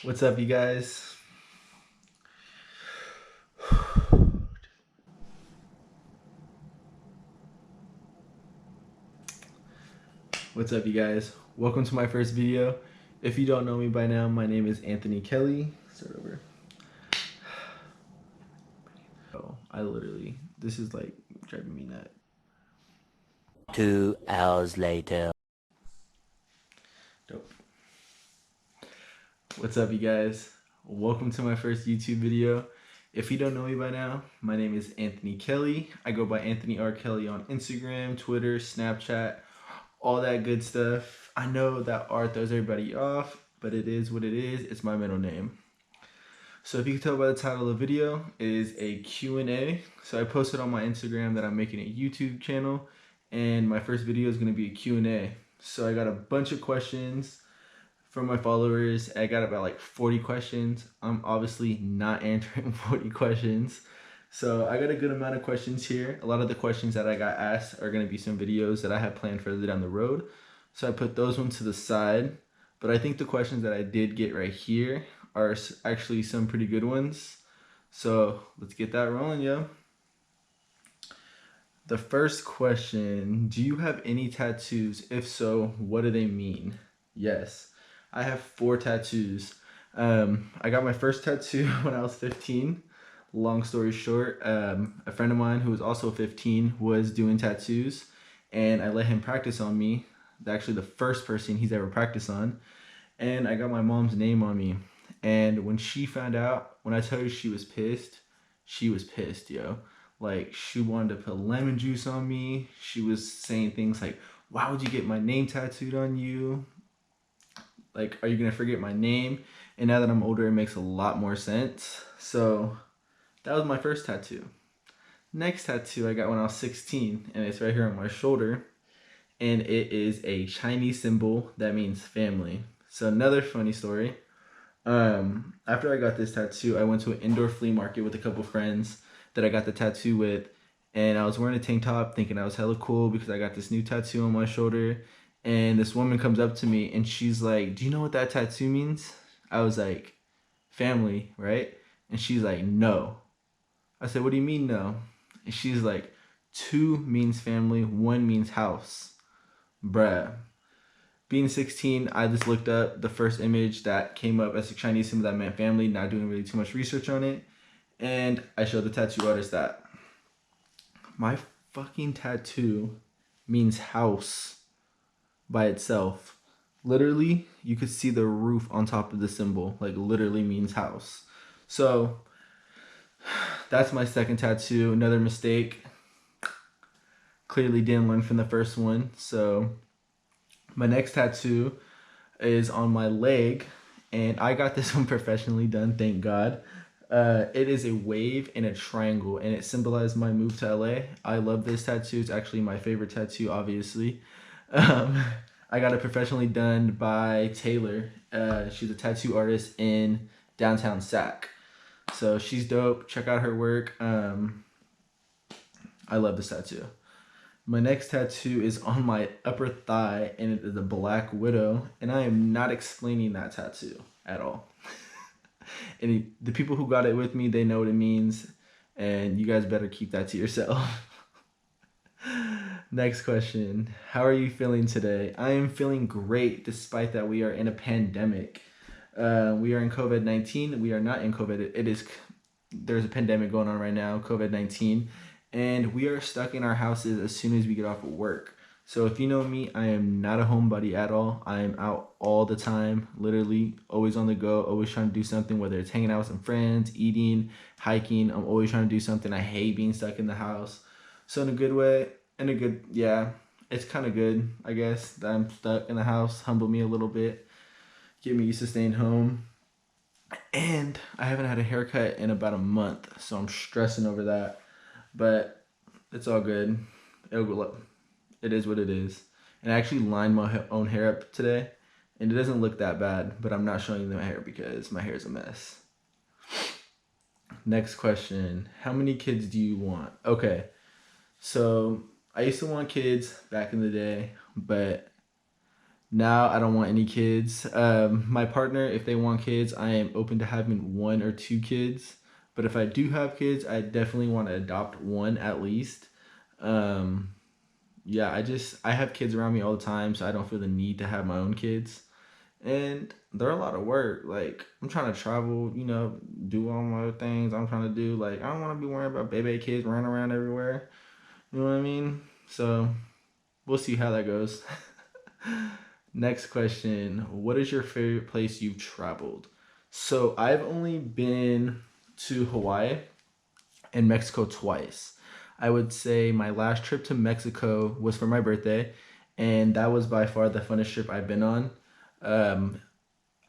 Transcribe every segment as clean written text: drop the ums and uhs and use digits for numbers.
What's up, you guys? What's up, you guys? Welcome to my first video. If you don't know me by now, my name is Anthony Kelly. Start over. Oh, this is like driving me nuts. 2 hours later. Dope. What's up, you guys? Welcome to my first YouTube video. If you don't know me by now, my name is Anthony Kelly. I go by Anthony R. Kelly on Instagram, Twitter, Snapchat, all that good stuff. I know that R throws everybody off, but it is what it is. It's my middle name. So if you can tell by the title of the video, it is a Q&A. So I posted on my Instagram that I'm making a YouTube channel, and my first video is going to be a Q&A. So I got a bunch of questions from my followers. I got about like 40 questions. I'm obviously not answering 40 questions. So I got a good amount of questions here. A lot of the questions that I got asked are going to be some videos that I have planned further down the road. So I put those ones to the side. But I think the questions that I did get right here are actually some pretty good ones. So let's get that rolling, yo. The first question, do you have any tattoos? If so, what do they mean? Yes, I have 4 tattoos. I got my first tattoo when I was 15. Long story short, a friend of mine who was also 15 was doing tattoos, and I let him practice on me. Actually, the first person he's ever practiced on. And I got my mom's name on me. And when she found out, when I tell you she was pissed, yo. Like, she wanted to put lemon juice on me. She was saying things like, why would you get my name tattooed on you? Like, are you gonna forget my name? And now that I'm older, it makes a lot more sense. So that was my first tattoo. Next tattoo I got when I was 16, and it's right here on my shoulder. And it is a Chinese symbol that means family. So another funny story. After I got this tattoo, I went to an indoor flea market with a couple friends that I got the tattoo with, and I was wearing a tank top thinking I was hella cool because I got this new tattoo on my shoulder. And this woman comes up to me and she's like, do you know what that tattoo means? I was like, family, right? And she's like, no. I said, what do you mean no? And she's like, 2 means family, 1 means house. Bruh. Being 16, I just looked up the first image that came up as a Chinese symbol that meant family, not doing really too much research on it. And I showed the tattoo artist that my fucking tattoo means house by itself. Literally, you could see the roof on top of the symbol, like literally means house. So that's my second tattoo. Another mistake. Clearly didn't learn from the first one. So my next tattoo is on my leg, and I got this one professionally done, thank God. It is a wave and a triangle, and it symbolized my move to LA. I love this tattoo. It's actually my favorite tattoo, obviously. Um, I got it professionally done by Taylor. She's a tattoo artist in downtown Sac. So she's dope. Check out her work. I love this tattoo. My next tattoo is on my upper thigh, and it is a black widow, and I am not explaining that tattoo at all. And the people who got it with me, they know what it means, and you guys better keep that to yourself. Next question. How are you feeling today? I am feeling great despite that we are in a pandemic. We are in COVID-19. We are not in COVID. There's a pandemic going on right now, COVID-19. And we are stuck in our houses as soon as we get off of work. So if you know me, I am not a homebody at all. I am out all the time, literally always on the go, always trying to do something, whether it's hanging out with some friends, eating, hiking. I'm always trying to do something. I hate being stuck in the house. So in a good way, yeah, it's kind of good, I guess, that I'm stuck in the house. Humble me a little bit, get me used to staying home. And I haven't had a haircut in about a month, so I'm stressing over that. But it's all good. It'll go up. It is what it is. And I actually lined my own hair up today, and it doesn't look that bad, but I'm not showing you my hair because my hair is a mess. Next question. How many kids do you want? Okay, so I used to want kids back in the day, but Now I don't want any kids. My partner, if they want kids, I am open to having one or two kids. But if I do have kids, I definitely want to adopt one at least. Um, yeah, I have kids around me all the time, so I don't feel the need to have my own kids. And they're a lot of work. Like I'm trying to travel, do all my things I'm trying to do. Like I don't want to be worrying about baby kids running around everywhere. You know what I mean? So we'll see how that goes. Next question. What is your favorite place you've traveled? So I've only been to Hawaii and Mexico twice. I would say my last trip to Mexico was for my birthday, and that was by far the funnest trip I've been on. Um,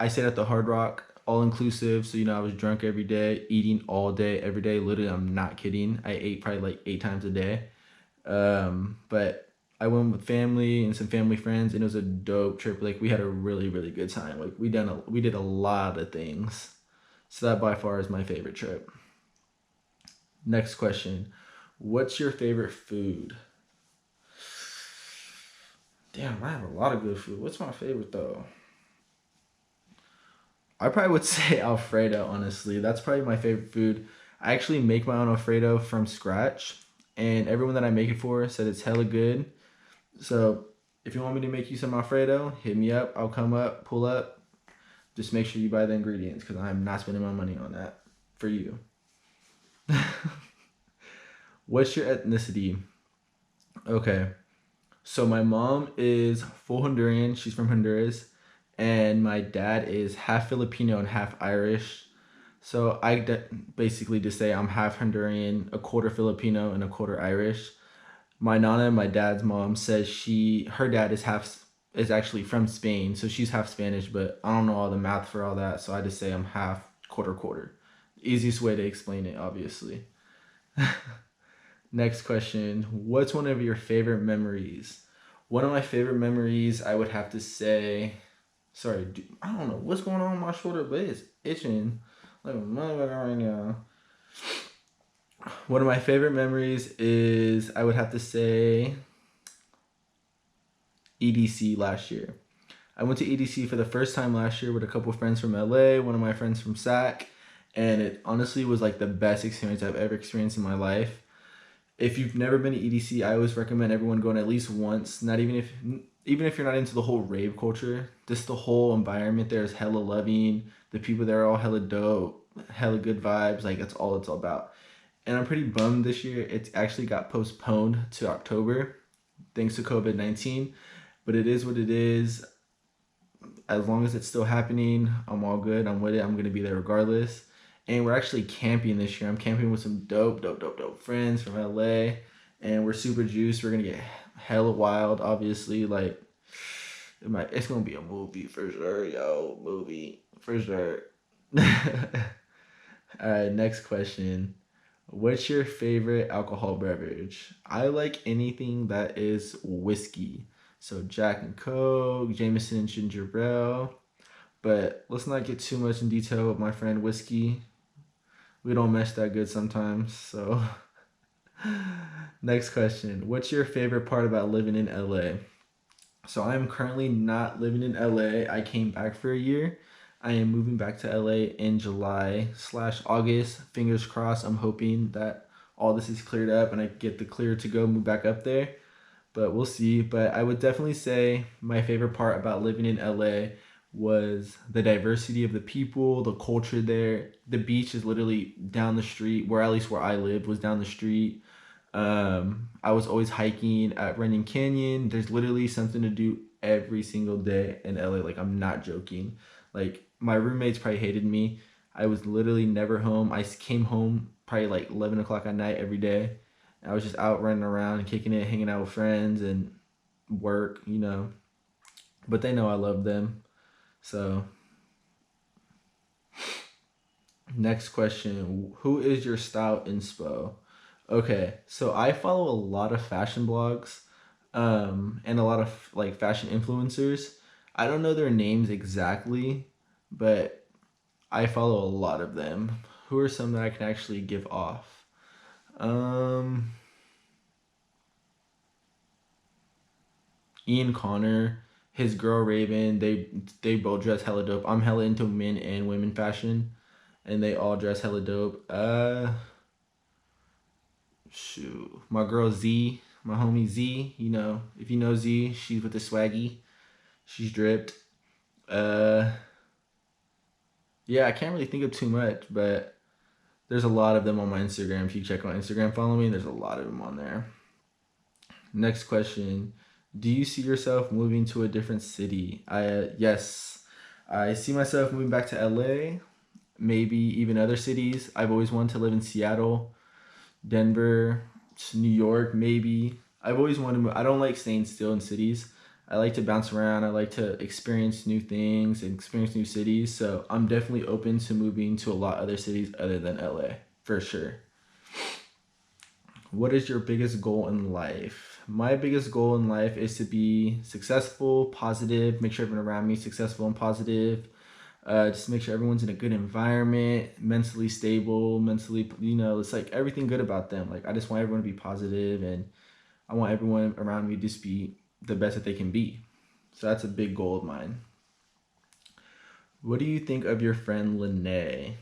I stayed at the Hard Rock, all inclusive. So, I was drunk every day, eating all day, every day. Literally, I'm not kidding. I ate probably like 8 times a day. But I went with family and some family friends, and it was a dope trip. Like we had a really, really good time. Like we did a lot of things. So that by far is my favorite trip. Next question. What's your favorite food? Damn, I have a lot of good food. What's my favorite though? I probably would say Alfredo, honestly. That's probably my favorite food. I actually make my own Alfredo from scratch, and everyone that I make it for said it's hella good. So if you want me to make you some Alfredo, hit me up. I'll come up, pull up. Just make sure you buy the ingredients because I'm not spending my money on that for you. What's your ethnicity? Okay. So my mom is full Honduran. She's from Honduras. And my dad is half Filipino and half Irish. So basically just say I'm half Honduran, a quarter Filipino, and a quarter Irish. My nana, my dad's mom, says her dad is actually from Spain, so she's half Spanish, but I don't know all the math for all that, so I just say I'm half quarter quarter. Easiest way to explain it, obviously. Next question. What's one of your favorite memories? One of my favorite memories, I would have to say, sorry, I don't know what's going on with my shoulder, but it's itching like a motherfucker right now. One of my favorite memories is, I would have to say, EDC last year. I went to EDC for the first time last year with a couple of friends from LA, one of my friends from SAC, and it honestly was like the best experience I've ever experienced in my life. If you've never been to EDC, I always recommend everyone going at least once. Not even if you're not into the whole rave culture, just the whole environment there is hella loving. The people there are all hella dope, hella good vibes. Like that's all it's all about. And I'm pretty bummed this year. It actually got postponed to October thanks to COVID-19. But it is what it is. As long as it's still happening, I'm all good. I'm with it. I'm going to be there regardless. And we're actually camping this year. I'm camping with some dope friends from LA. And we're super juiced. We're going to get hella wild, obviously. Like, it's going to be a movie for sure, yo. Movie for sure. All right, next question. What's your favorite alcohol beverage? I like anything that is whiskey. So Jack and Coke, Jameson and Ginger Ale. But let's not get too much in detail with my friend whiskey. We don't mesh that good sometimes. So next question. What's your favorite part about living in LA? So I'm currently not living in LA. I came back for a year. I am moving back to LA in July/August. Fingers crossed. I'm hoping that all this is cleared up and I get the clear to go move back up there. But we'll see. But I would definitely say my favorite part about living in LA was the diversity of the people, the culture there. The beach is literally down the street, where at least where I lived was down the street. I was always hiking at Runyon Canyon. There's literally something to do every single day in LA. Like I'm not joking. Like my roommates probably hated me. I was literally never home. I came home probably like 11 o'clock at night every day. I was just out running around, kicking it, hanging out with friends and work. But they know I love them. So, next question. Who is your style inspo? Okay, so I follow a lot of fashion blogs, and a lot of like fashion influencers. I don't know their names exactly, but I follow a lot of them. Who are some that I can actually give off? Um, Ian Connor. his girl Raven, they both dress hella dope. I'm hella into men and women fashion, and they all dress hella dope. Shoot, my girl Z, my homie Z. You know, if you know Z, she's with the swaggy. She's dripped. Uh, yeah, I can't really think of too much, but there's a lot of them on my Instagram. If you check my Instagram, follow me. There's a lot of them on there. Next question. Do you see yourself moving to a different city? Yes. I see myself moving back to LA, maybe even other cities. I've always wanted to live in Seattle, Denver, New York, maybe. I've always wanted to move. I don't like staying still in cities. I like to bounce around. I like to experience new things and experience new cities. So I'm definitely open to moving to a lot other cities other than LA, for sure. What is your biggest goal in life? My biggest goal in life is to be successful, positive, make sure everyone around me is successful and positive. Just make sure everyone's in a good environment, mentally stable, mentally, it's like everything good about them. Like, I just want everyone to be positive, and I want everyone around me to just be the best that they can be. So that's a big goal of mine. What do you think of your friend Lene?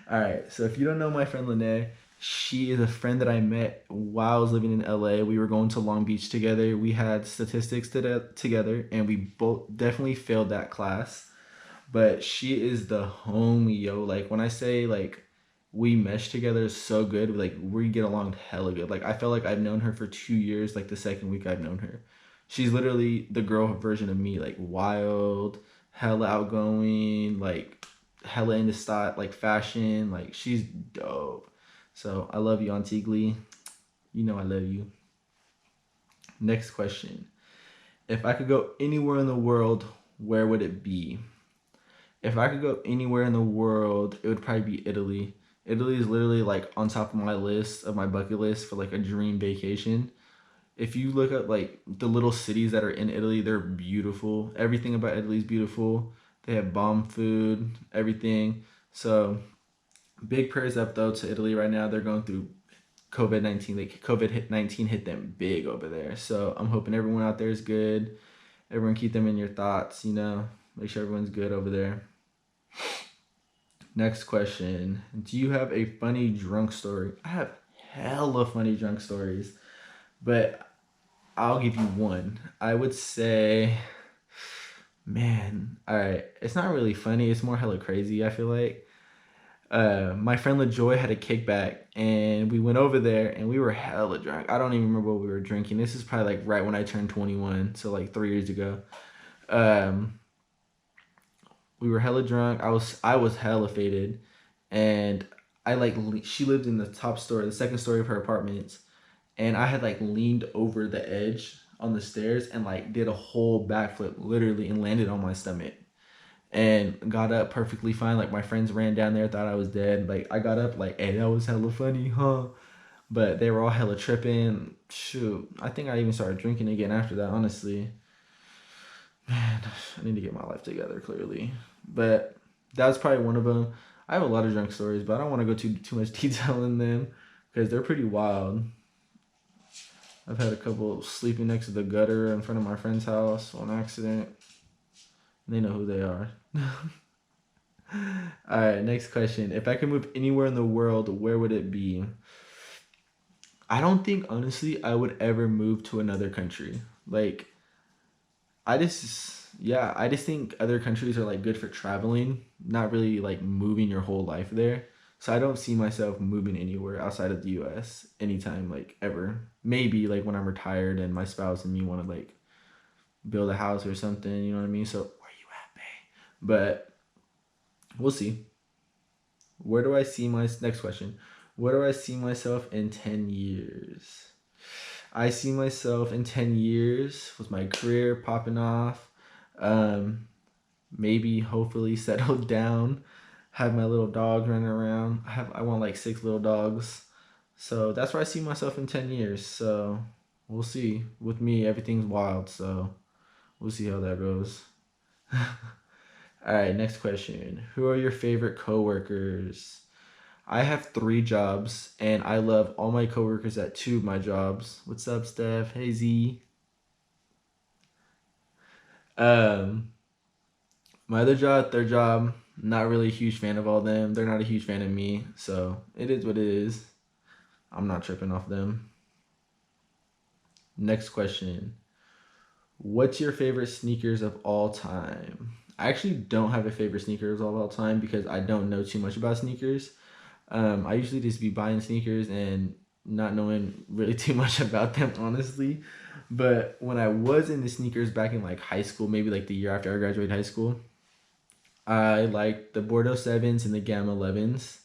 All right, so if you don't know my friend Lene, she is a friend that I met while I was living in LA. We were going to Long Beach together. We had statistics together, and we both definitely failed that class. But she is the homie, yo. Like, when I say, like, we mesh together so good, like, we get along hella good. Like, I felt like I've known her for 2 years, like, the second week I've known her. She's literally the girl version of me, like, wild, hella outgoing, like, hella into style, like, fashion. Like, she's dope. So, I love you, Auntie Glee. You know I love you. Next question. If I could go anywhere in the world, where would it be? If I could go anywhere in the world, it would probably be Italy. Italy is literally like on top of my list, of my bucket list for like a dream vacation. If you look at like the little cities that are in Italy, they're beautiful. Everything about Italy is beautiful. They have bomb food, everything. So big prayers up though to Italy right now. They're going through COVID-19. Like COVID-19 hit them big over there. So I'm hoping everyone out there is good. Everyone keep them in your thoughts, Make sure everyone's good over there. Next question. Do you have a funny drunk story? I have hella funny drunk stories, but I'll give you one. I would say, man, all right. It's not really funny. It's more hella crazy, I feel like. My friend LaJoy had a kickback, and we went over there, and we were hella drunk. I don't even remember what we were drinking. This is probably like right when I turned 21, so like 3 years ago. We were hella drunk. I was hella faded, and she lived in the top story, the second story of her apartments, and I had like leaned over the edge on the stairs and like did a whole backflip literally and landed on my stomach, and got up perfectly fine. Like, my friends ran down there, thought I was dead. Like, I got up like, hey, that was hella funny, huh? But they were all hella tripping. Shoot, I think I even started drinking again after that. Honestly, man, I need to get my life together, clearly. But that was probably one of them. I have a lot of drunk stories, but I don't want to go too much detail in them because they're pretty wild. I've had a couple sleeping next to the gutter in front of my friend's house on accident. They know who they are. All right, next question. If I could move anywhere in the world, where would it be? I don't think, honestly, I would ever move to another country. Like, I just think other countries are like good for traveling, not really like moving your whole life there. So I don't see myself moving anywhere outside of the US anytime, like, ever. Maybe like when I'm retired and my spouse and me want to like build a house or something, you know what I mean? So where you at, babe? But we'll see. Where do I see my next question? Where do I see myself in 10 years? I see myself in 10 years with my career popping off. Um, Maybe hopefully settled down, have my little dogs running around. I want like 6 little dogs. So that's where I see myself in 10 years. So we'll see. With me, everything's wild. So we'll see how that goes. All right, next question. Who are your favorite coworkers? I have 3 jobs, and I love all my coworkers at 2 of my jobs. What's up, Steph? Hey, Z. Um, my other job, third job, not really a huge fan of all them. They're not a huge fan of me, so it is what it is. I'm not tripping off them. Next question. What's your favorite sneakers of all time? I actually don't have a favorite sneakers of all time because I don't know too much about sneakers. I usually just be buying sneakers and not knowing really too much about them, honestly. But when I was into sneakers back in like high school, maybe like the year after I graduated high school, I liked the Bordeaux 7s and the Gamma 11s.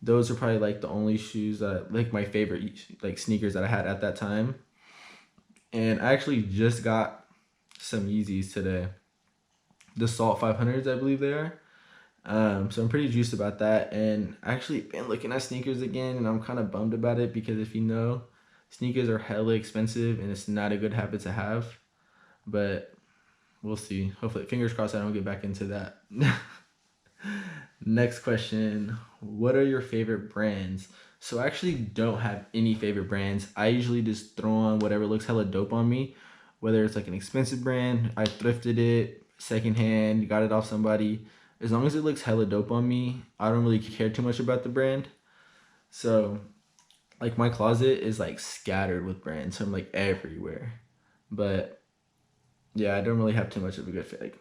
Those are probably like the only shoes that like my favorite like sneakers that I had at that time. And I actually just got some Yeezys today. The Salt 500s, I believe they are. So I'm pretty juiced about that. And I actually been looking at sneakers again, and I'm kind of bummed about it because if you know, sneakers are hella expensive, and it's not a good habit to have. But we'll see. Hopefully, fingers crossed, I don't get back into that. Next question. What are your favorite brands? So I actually don't have any favorite brands. I usually just throw on whatever looks hella dope on me. Whether it's like an expensive brand, I thrifted it, secondhand, got it off somebody. As long as it looks hella dope on me, I don't really care too much about the brand. So like my closet is like scattered with brands. So I'm like everywhere. But yeah, I don't really have too much of a good fit. Like,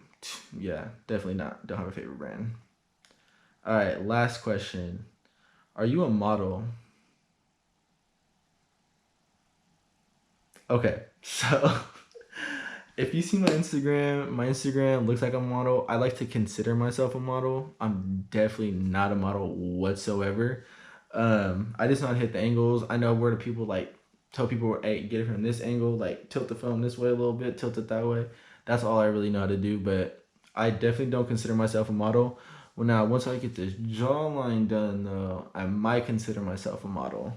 yeah, definitely not. Don't have a favorite brand. All right, last question. Are you a model? Okay, so if you see my Instagram looks like a model. I like to consider myself a model. I'm definitely not a model whatsoever. I just know how to hit the angles. I know where the people like tell people, hey, get it from this angle, like tilt the phone this way a little bit, tilt it that way. That's all I really know how to do, but I definitely don't consider myself a model. Well, now once I get this jawline done, though, I might consider myself a model.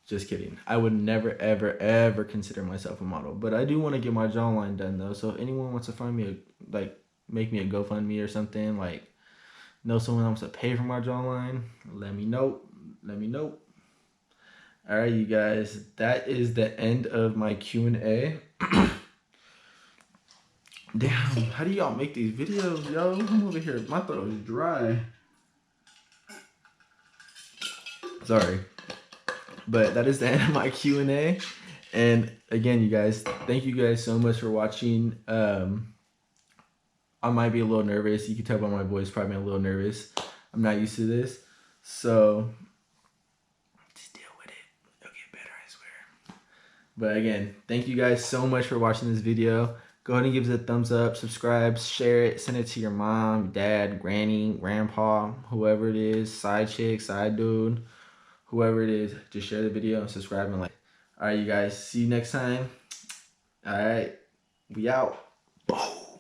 Just kidding. I would never, ever, ever consider myself a model. But I do want to get my jawline done though. So if anyone wants to find me like make me a GoFundMe or something, like know someone wants to pay for my jawline, let me know. Let me know. All right, you guys. That is the end of my Q&A. Damn, how do y'all make these videos, yo? I'm over here. My throat is dry. Sorry. But that is the end of my Q&A. And again, you guys, thank you guys so much for watching. I might be a little nervous. You can tell by my voice, probably a little nervous. I'm not used to this. So just deal with it. It'll get better, I swear. But again, thank you guys so much for watching this video. Go ahead and give it a thumbs up, subscribe, share it, send it to your mom, dad, granny, grandpa, whoever it is, side chick, side dude, whoever it is. Just share the video and subscribe and like. All right, you guys. See you next time. All right. We out.